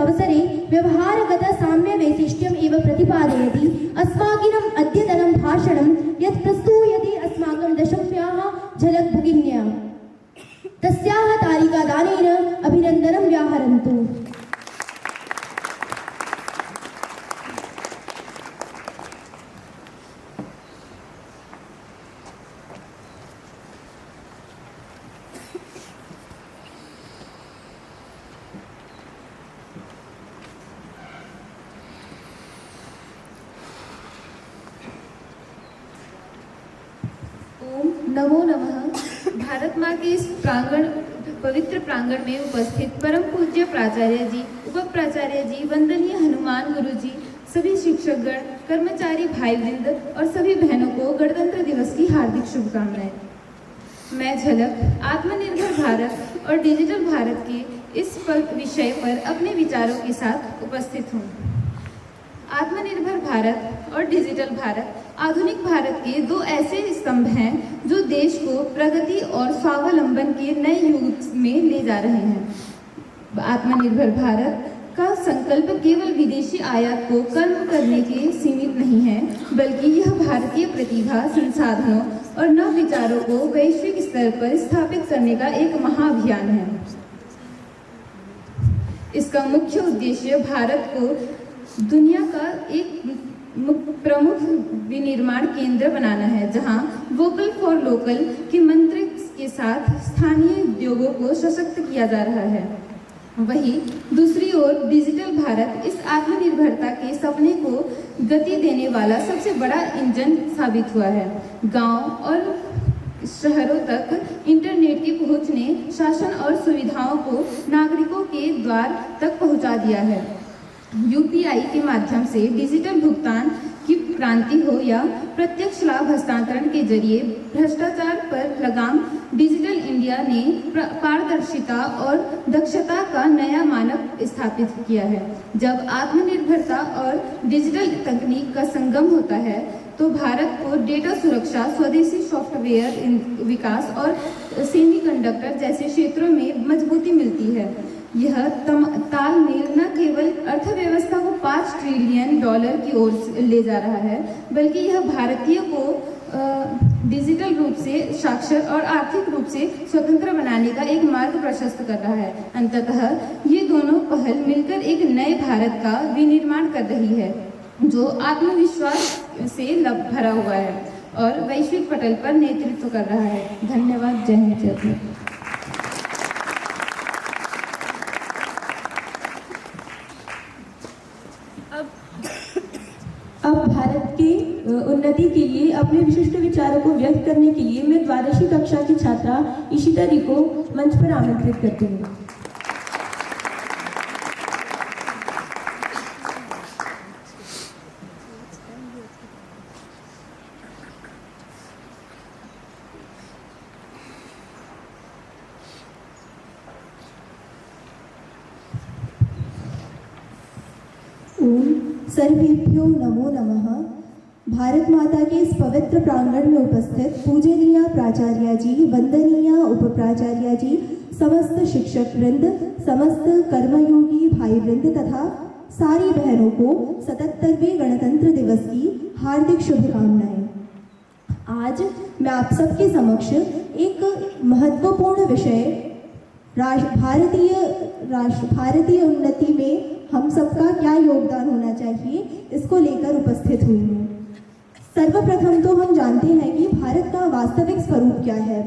अवसरे व्यवहारगत साम्य वैशिष्ट्यम् एव प्रतिपादयति। अस्माकम् अद्यतनं भाषणं यत् प्रस्तूयते अस्माकं दशम्याः झलक् भगिन्या तस्याः तालिकादानेन अभिनन्दनं व्याहरन्तु। नमो नमः। भारत माँ के इस पवित्र प्रांगण में उपस्थित परम पूज्य प्राचार्य जी, उप प्राचार्य जी, वंदनीय हनुमान गुरु जी, सभी शिक्षकगण, कर्मचारी भाई वृंद और सभी बहनों को गणतंत्र दिवस की हार्दिक शुभकामनाएं। मैं झलक आत्मनिर्भर भारत और डिजिटल भारत के इस विषय पर अपने विचारों के साथ उपस्थित हूँ। आत्मनिर्भर भारत और डिजिटल भारत आधुनिक भारत के दो ऐसे स्तंभ हैं जो देश को प्रगति और स्वावलंबन के नए युग में ले जा रहे हैं। आत्मनिर्भर भारत का संकल्प केवल विदेशी आयात को कम करने के सीमित नहीं है, बल्कि यह भारतीय प्रतिभा, संसाधनों और नव विचारों को वैश्विक स्तर पर स्थापित करने का एक महाअभियान है। इसका मुख्य उद्देश्य भारत को दुनिया का एक प्रमुख विनिर्माण केंद्र बनाना है, जहां वोकल फॉर लोकल के मंत्र के साथ स्थानीय उद्योगों को सशक्त किया जा रहा है। वहीं दूसरी ओर डिजिटल भारत इस आत्मनिर्भरता के सपने को गति देने वाला सबसे बड़ा इंजन साबित हुआ है। गांव और शहरों तक इंटरनेट की पहुंच ने शासन और सुविधाओं को नागरिकों के द्वार तक पहुंचा दिया है। यूपीआई के माध्यम से डिजिटल भुगतान की क्रांति हो या प्रत्यक्ष लाभ हस्तांतरण के जरिए भ्रष्टाचार पर लगाम, डिजिटल इंडिया ने पारदर्शिता और दक्षता का नया मानक स्थापित किया है। जब आत्मनिर्भरता और डिजिटल तकनीक का संगम होता है तो भारत को डेटा सुरक्षा, स्वदेशी सॉफ्टवेयर विकास और सेमीकंडक्टर जैसे क्षेत्रों में मजबूती मिलती है। यह तालमेल न केवल अर्थव्यवस्था को $5 ट्रिलियन की ओर ले जा रहा है, बल्कि यह भारतीय को डिजिटल रूप से साक्षर और आर्थिक रूप से स्वतंत्र बनाने का एक मार्ग प्रशस्त कर रहा है। अंततः ये दोनों पहल मिलकर एक नए भारत का विनिर्माण कर रही है, जो आत्मविश्वास से भरा हुआ है और वैश्विक पटल पर नेतृत्व कर रहा है। धन्यवाद। जय हिंद, जय भारत। अब भारत की उन्नति के लिए अपने विशिष्ट विचारों को व्यक्त करने के लिए मैं द्वादशी कक्षा की छात्रा इशिता दी को मंच पर आमंत्रित करती हूँ। सर्वेभ्यो नमो नमः। भारत माता के इस पवित्र प्रांगण में उपस्थित पूजनीय प्राचार्य जी, वंदनीय उप प्राचार्य जी, समस्त शिक्षक वृंद, समस्त कर्मयोगी भाई वृंद तथा सारी बहनों को 77वें गणतंत्र दिवस की हार्दिक शुभकामनाएं। आज मैं आप सबके समक्ष एक महत्वपूर्ण विषय भारतीय उन्नति में हम सबका क्या योगदान होना चाहिए, इसको लेकर उपस्थित हुई हूँ। सर्वप्रथम तो हम जानते हैं कि भारत का वास्तविक स्वरूप क्या है।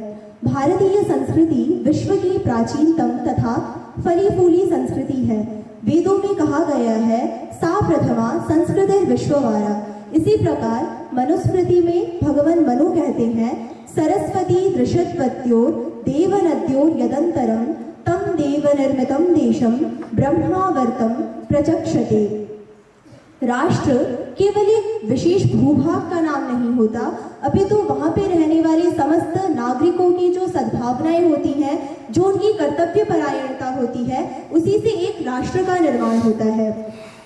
भारतीय संस्कृति विश्व की प्राचीनतम तथा फली फूली संस्कृति है। वेदों में कहा गया है सा प्रथमा संस्कृतिर् विश्ववारा। इसी प्रकार मनुस्मृति में भगवान मनु कहते हैं सरस्वती दृशत्वत्योर देवनद्योर यदंतरम तम देव निर्मितम देशम ब्रह्मावर्तम प्रचक्षते। राष्ट्र केवल एक विशेष भूभाग का नाम नहीं होता, अपितु वहाँ पे रहने वाले समस्त नागरिकों की जो सद्भावनाएं होती हैं, जो उनकी कर्तव्य परायणता होती है, उसी से एक राष्ट्र का निर्माण होता है।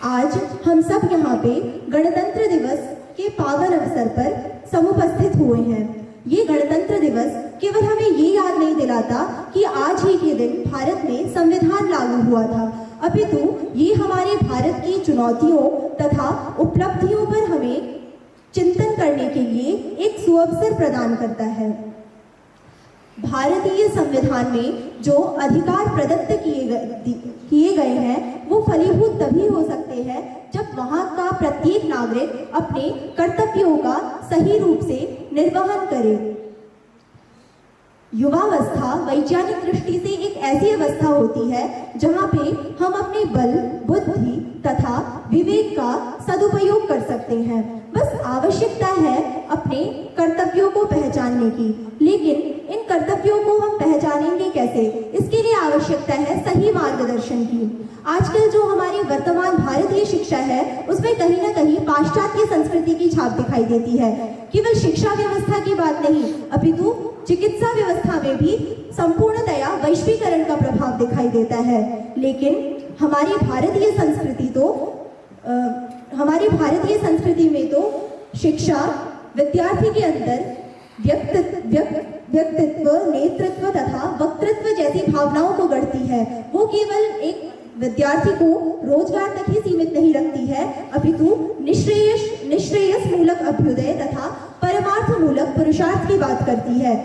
आज हम सब यहाँ पे गणतंत्र दिवस के पावन अवसर पर समुपस्थित हुए हैं। ये गणतंत्र दिवस केवल हमें ये याद नहीं दिलाता कि आज ही के दिन भारत में संविधान लागू हुआ था, अपितु ये हमारे भारत की चुनौतियों तथा उपलब्धियों पर हमें चिंतन करने के लिए एक सुअवसर प्रदान करता है। भारतीय संविधान में जो अधिकार प्रदत्त किए गए हैं वो फलीभूत तभी हो सकते हैं जब वहाँ का प्रत्येक नागरिक अपने कर्तव्यों का सही रूप से निर्वहन करे। युवावस्था वैज्ञानिक दृष्टि से एक ऐसी अवस्था होती है जहाँ पे हम अपने बल, बुद्धि तथा विवेक का सदुपयोग कर सकते हैं। बस आवश्यकता है अपने कर्तव्यों को पहचानने की। लेकिन इन कर्तव्यों को हम पहचानेंगे कैसे? इसके लिए आवश्यकता है सही मार्गदर्शन की। आजकल जो हमारी वर्तमान भारतीय शिक्षा है उसमें कहीं ना कहीं पाश्चात्य संस्कृति की छाप दिखाई देती है। केवल शिक्षा व्यवस्था की बात नहीं, अपितु चिकित्सा व्यवस्था में भी संपूर्णतया वैश्वीकरण का प्रभाव दिखाई देता है। लेकिन हमारी भारतीय संस्कृति में तो शिक्षा विद्यार्थी के अंदर व्यक्तित्व, नेतृत्व तथा वक्तृत्व जैसी भावनाओं को गढ़ती है। वो केवल एक विद्यार्थी को रोजगार तक ही सीमित नहीं रखती है, अपितु निश्रेयस मूलक अभ्युदय तथा परमार्थ मूलक पुरुषार्थ की बात करती है।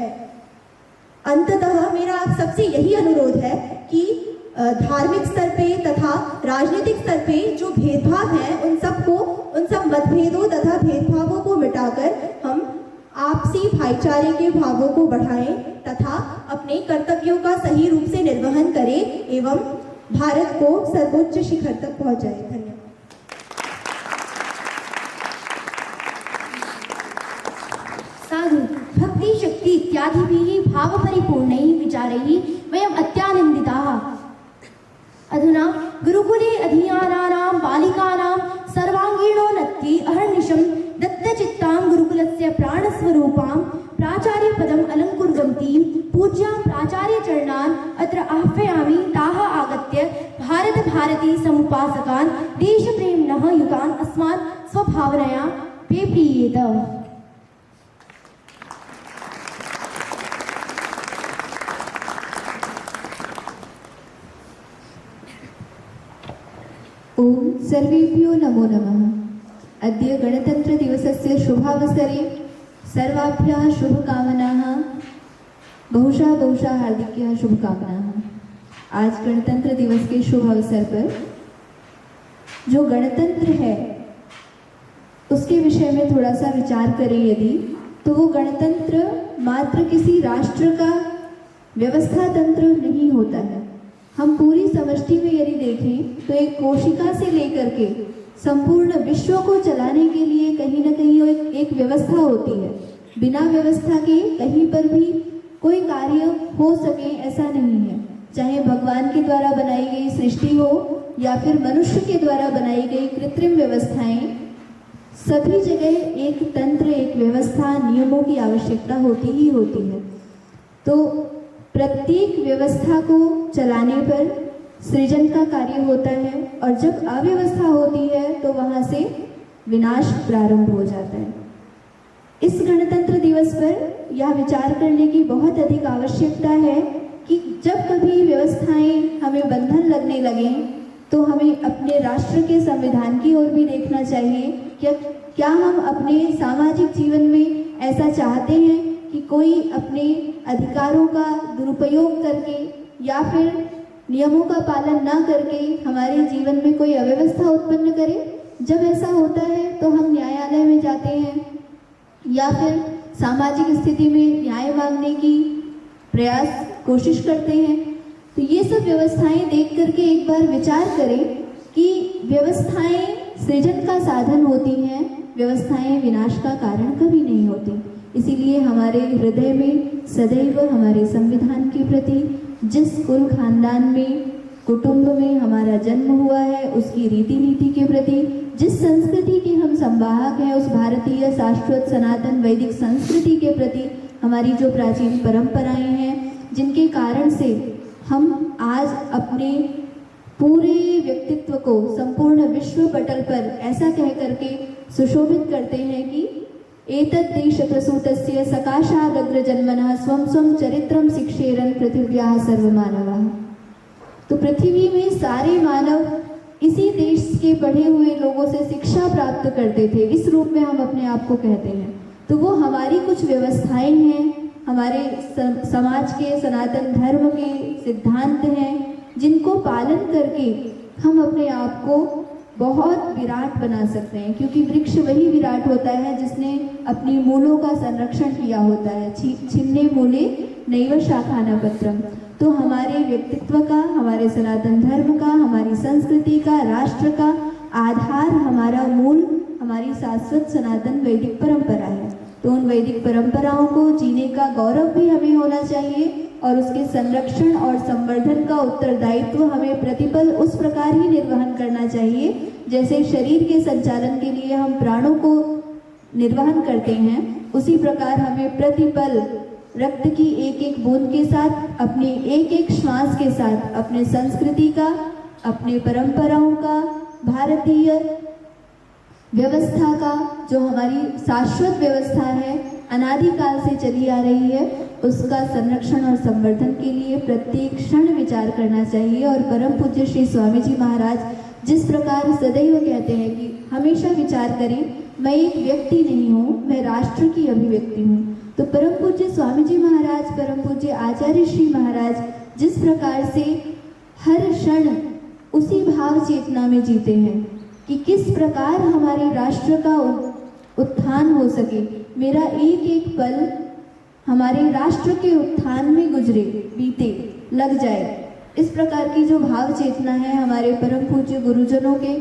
अंततः मेरा आप सबसे यही अनुरोध है कि धार्मिक स्तर पे तथा राजनीतिक स्तर पे जो भेदभाव हैं उन सब मतभेदों तथा भेदभावों को मिटाकर हम आपसी भाईचारे के भावों को बढ़ाएं तथा अपने कर्तव्यों का सही रूप से निर्वहन करें एवं भारत को सर्वोच्च शिखर तक पहुंचाएं। धन्यवाद। साधु भक्ति शक्ति इत्यादिभिः भावपरिपूर्णैः विचारैः वयम् अत्यानन्दिताः। अधुना गुरुकुले अधीयानानां बालिकानां सर्वाङ्गीणोन्नत्यै अहर्निशं दत्तचित्तां गुरुकुलस्य प्राणस्वरूपां प्राचार्यपदम् अलङ्कुर्वन्तीं पूज्यां प्राचार्यचरणान् अत्र आह्वयामि। ताः आगत्य भारती समुपासकान् देशप्रेम्णः युगान् अस्मान् स्वभावनया पेप्रियेत। ओम सर्वेभ्यो नमो नमः। अद्य गणतंत्र दिवसस्य शुभावसरे सर्वाभ्यः शुभकामनाः, बहुशः हार्दिक्यः शुभकामनाः। आज गणतंत्र दिवस के शुभ अवसर पर जो गणतंत्र है उसके विषय में थोड़ा सा विचार करें यदि, तो वो गणतंत्र मात्र किसी राष्ट्र का व्यवस्था तंत्र नहीं होता है। हम पूरी समष्टि में यदि देखें तो एक कोशिका से लेकर के संपूर्ण विश्व को चलाने के लिए कहीं ना कहीं एक व्यवस्था होती है। बिना व्यवस्था के कहीं पर भी कोई कार्य हो सके ऐसा नहीं है। चाहे भगवान के द्वारा बनाई गई सृष्टि हो या फिर मनुष्य के द्वारा बनाई गई कृत्रिम व्यवस्थाएं, सभी जगह एक तंत्र, एक व्यवस्था, नियमों की आवश्यकता होती ही होती है। तो प्रत्येक व्यवस्था को चलाने पर सृजन का कार्य होता है और जब अव्यवस्था होती है तो वहाँ से विनाश प्रारंभ हो जाता है। इस गणतंत्र दिवस पर यह विचार करने की बहुत अधिक आवश्यकता है कि जब कभी व्यवस्थाएं हमें बंधन लगने लगें तो हमें अपने राष्ट्र के संविधान की ओर भी देखना चाहिए। क्या हम अपने सामाजिक जीवन में ऐसा चाहते हैं कि कोई अपने अधिकारों का दुरुपयोग करके या फिर नियमों का पालन ना करके हमारे जीवन में कोई अव्यवस्था उत्पन्न करे? जब ऐसा होता है तो हम न्यायालय में जाते हैं, या फिर सामाजिक स्थिति में न्याय मांगने की प्रयास कोशिश करते हैं। तो ये सब व्यवस्थाएं देख करके एक बार विचार करें कि व्यवस्थाएं सृजन का साधन होती हैं, व्यवस्थाएं विनाश का कारण कभी नहीं होती। इसीलिए हमारे हृदय में सदैव हमारे संविधान के प्रति, जिस कुल खानदान में कुटुंब में हमारा जन्म हुआ है उसकी रीति नीति के प्रति, जिस संस्कृति के हम संवाहक हैं उस भारतीय शाश्वत सनातन वैदिक संस्कृति के प्रति हमारी जो प्राचीन परंपराएं हैं, जिनके कारण से हम आज अपने पूरे व्यक्तित्व को संपूर्ण विश्व पटल पर ऐसा कह करके सुशोभित करते हैं कि एतत् देश प्रसूतस्य सकाशादग्र जन्मनः स्वं स्वं चरित्रम शिक्षेरन् पृथिव्याः सर्वमानवाः। तो पृथ्वी में सारे मानव इसी देश के पढ़े हुए लोगों से शिक्षा प्राप्त करते थे, इस रूप में हम अपने आप को कहते हैं। तो वो हमारी कुछ व्यवस्थाएं हैं, हमारे समाज के सनातन धर्म के सिद्धांत हैं, जिनको पालन करके हम अपने आप को बहुत विराट बना सकते हैं। क्योंकि वृक्ष वही विराट होता है जिसने अपनी मूलों का संरक्षण किया होता है। छिन्ने मूले नैव शाखाना पत्रम। तो हमारे व्यक्तित्व का, हमारे सनातन धर्म का, हमारी संस्कृति का, राष्ट्र का आधार, हमारा मूल हमारी शाश्वत सनातन वैदिक परंपरा है। तो उन वैदिक परंपराओं को जीने का गौरव भी हमें होना चाहिए और उसके संरक्षण और संवर्धन का उत्तरदायित्व हमें प्रतिपल उस प्रकार ही निर्वहन करना चाहिए जैसे शरीर के संचालन के लिए हम प्राणों को निर्वहन करते हैं, उसी प्रकार हमें प्रतिपल रक्त की एक एक बूंद के साथ, अपने एक एक श्वास के साथ अपने संस्कृति का, अपने परंपराओं का, भारतीय व्यवस्था का, जो हमारी शाश्वत व्यवस्था है, अनादिकाल से चली आ रही है, उसका संरक्षण और संवर्धन के लिए प्रत्येक क्षण विचार करना चाहिए। और परम पूज्य श्री स्वामी जी महाराज जिस प्रकार सदैव कहते हैं कि हमेशा विचार करें, मैं एक व्यक्ति नहीं हूँ, मैं राष्ट्र की अभिव्यक्ति हूँ। तो परम पूज्य स्वामी जी महाराज, परम पूज्य आचार्य श्री महाराज जिस प्रकार से हर क्षण उसी भाव चेतना में जीते हैं कि किस प्रकार हमारे राष्ट्र का उत्थान हो सके, मेरा एक एक पल हमारे राष्ट्र के उत्थान में गुजरे, बीते, लग जाए, इस प्रकार की जो भाव चेतना है हमारे परम पूज्य गुरुजनों के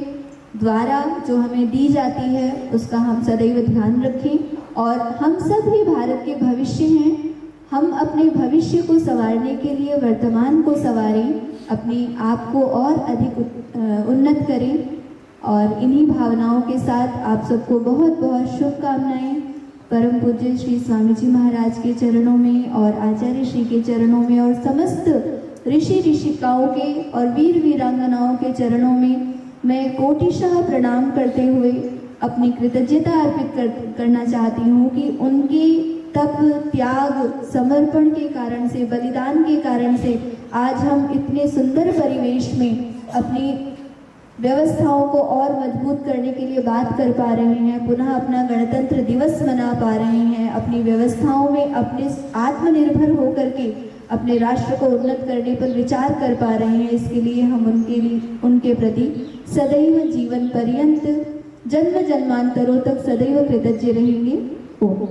द्वारा जो हमें दी जाती है, उसका हम सदैव ध्यान रखें। और हम सब ही भारत के भविष्य हैं, हम अपने भविष्य को संवारने के लिए वर्तमान को संवारें, अपने आप को और अधिक उन्नत करें। और इन्हीं भावनाओं के साथ आप सबको बहुत बहुत शुभकामनाएं। परम पूज्य श्री स्वामी जी महाराज के चरणों में और आचार्य श्री के चरणों में और समस्त ऋषि ऋषिकाओं के और वीर वीरांगनाओं के चरणों में मैं कोटिशः प्रणाम करते हुए अपनी कृतज्ञता अर्पित करना चाहती हूँ कि उनके तप, त्याग, समर्पण के कारण से, बलिदान के कारण से आज हम इतने सुंदर परिवेश में अपनी व्यवस्थाओं को और मजबूत करने के लिए बात कर पा रहे हैं, पुनः अपना गणतंत्र दिवस मना पा रहे हैं, अपनी व्यवस्थाओं में अपने आत्मनिर्भर होकर के अपने राष्ट्र को उन्नत करने पर विचार कर पा रहे हैं। इसके लिए हम उनके प्रति सदैव जीवन पर्यंत, जन्म जन्मांतरों तक सदैव कृतज्ञ रहेंगे। ओम।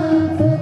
Thank you.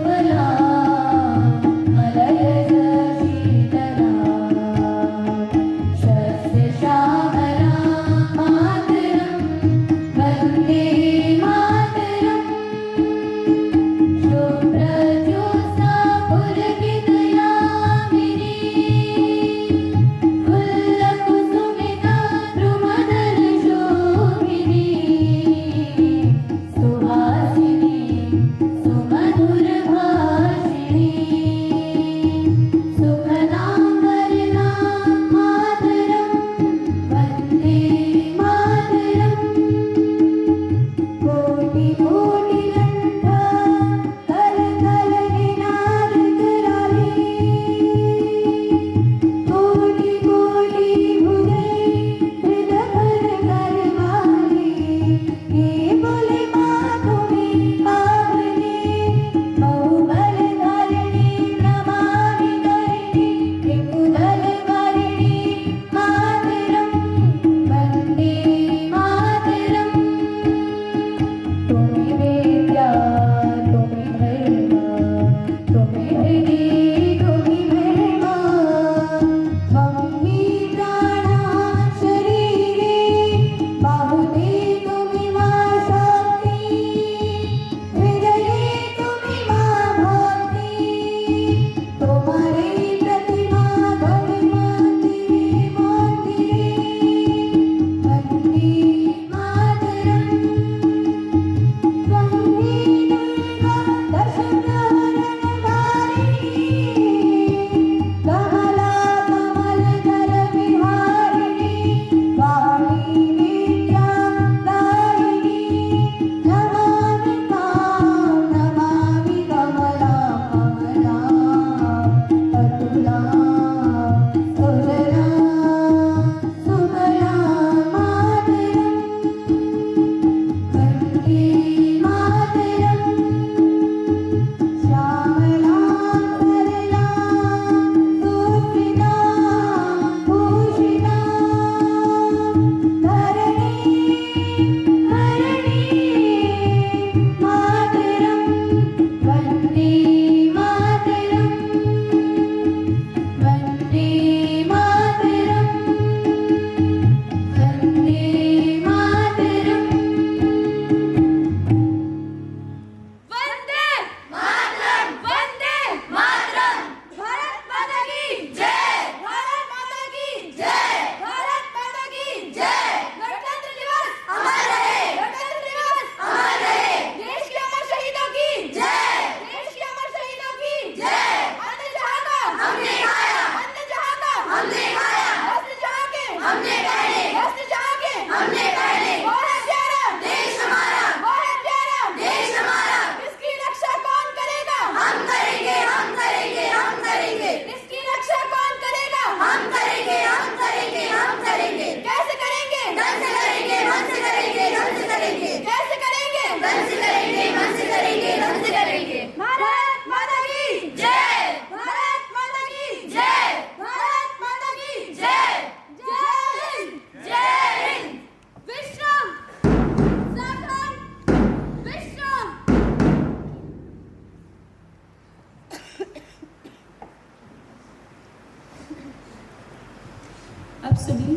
अब सभी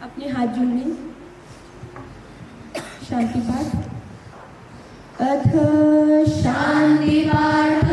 अपने हाथ जोड़ लें। शांति पाठ। अथ शांति पाठ।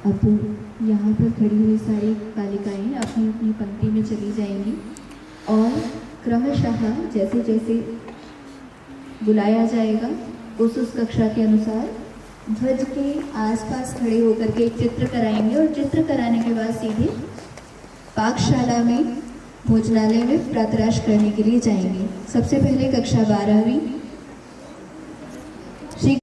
अब यहाँ पर खड़ी हुई सारी बालिकाएं अपनी अपनी पंक्ति में चली जाएंगी और क्रमशः जैसे जैसे बुलाया जाएगा उस कक्षा के अनुसार ध्वज के आसपास खड़े होकर के एक चित्र कराएंगे और चित्र कराने के बाद सीधे पाकशाला में भोजनालय में प्रातराश करने के लिए जाएंगे। सबसे पहले कक्षा 12वीं